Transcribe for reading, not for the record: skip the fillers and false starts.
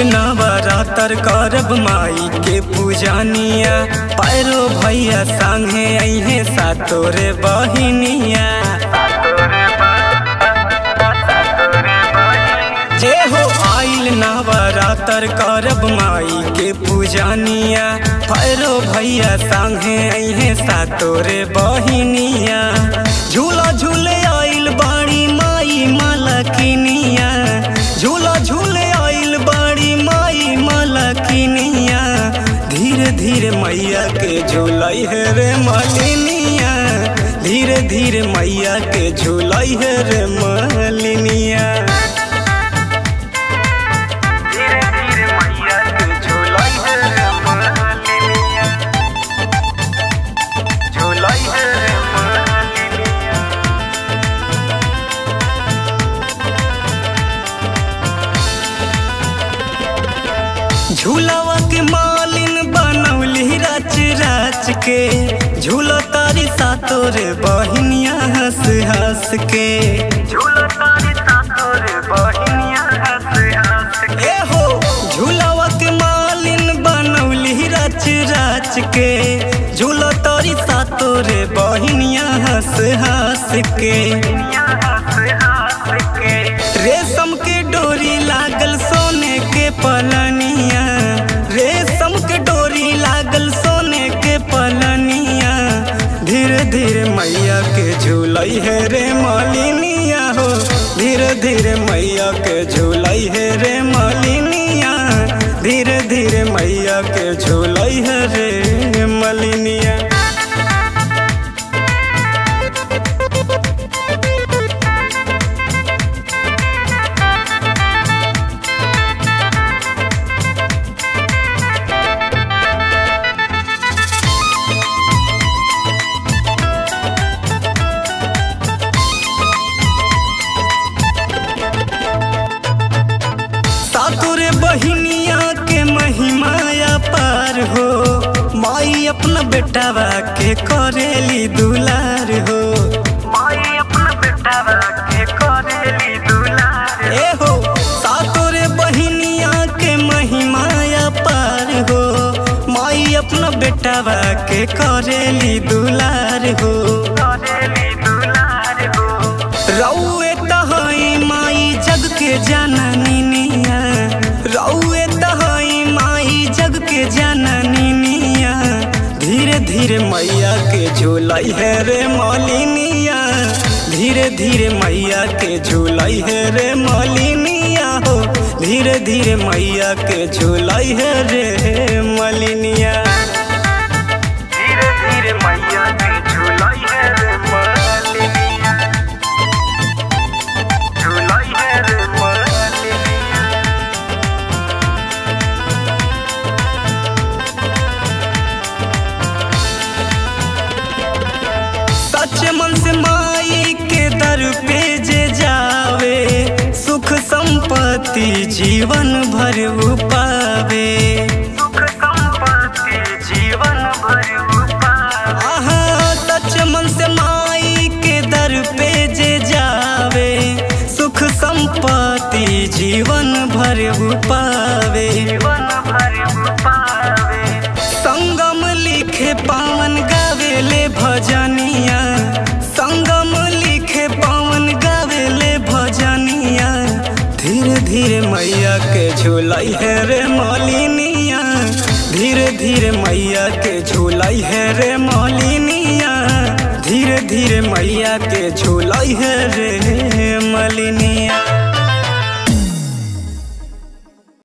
नवरात्र करब माई के पूजनिया, पैरो भैया संगे अइहे सातोरे बहिनिया। जे हो आइल नवरात्र करब माई के पूजनिया, पैरो भैया संगे अइहे सातोरे बहिनिया। झूला झूले आइल बाड़ी माई मलकिनिया, झूला झूले आइल बाड़ी माई मलकिनिया। धीरे धीरे मैया के झूलाई है रे मलिनिया, धीरे धीरे मैया के झूलाई है रे मलिनिया। झूलावा के मालिन बनौली रच रच के, झूला तारी सातोरे बहिनिया हंस हंस के, झूला तारी सातोरे बहिनिया हंस हंस के। हो झूलावा के मालिन बनौली रच रच के, झूला तारी सातोरे बहिनिया हंस हंस के। रेशम के डोरी लागल सोने के पलनिया, रेशम के डोरी लागल सोने के पलनिया। धीरे धीरे मैया के झूलाई है रे मलिनिया हो, धीरे धीरे मैया के झूलाई है रे मलिनिया, धीरे धीरे मैया के झूलाई है रे मलिनिया। सातोरे बहिनिया के महिमा अपार हो, माई अपना बेटावा के करेली दुलार हो, माई अपना बेटावा के करेली दुलार। ए हो सातोरे बहिनिया के महिमा अपार हो, माई अपना बेटावा के करेली दुलार हो, करेली दुलार हो। रउए तहई माई जग के जननीनिया, रउए तहई माई जग के जननीनिया। धीरे धीरे मैया के झूलाई है रे मलिनिया, धीरे धीरे मैया के झूलाई है रे मलिनिया हो, धीरे धीरे मैया के झूलाई है रे मलिनिया। धीरे धीरे मैया के झूलाई है रे मलिनिया, झूलाई है रे मलिनिया। सच मन से माई के दर पे जे जावे, सुख संपत्ति जीवन भर पावे, सुख संपत्ति जीवन भर पावे। आहा सच मन से माई के दर पे जे जावे, सुख संपत्ति जीवन भर पावे, जीवन भर पावे। संगम लिखे पावन गावेले भजनिया, संगम लिखे पावन गावेले भजनिया। धीरे धीरे मैया के झूलाई है रे मलिनिया, धीरे धीरे मैया के झूलाई है रे मलिनिया, धीरे धीरे मैया के झूलाई है रे मलिनिया।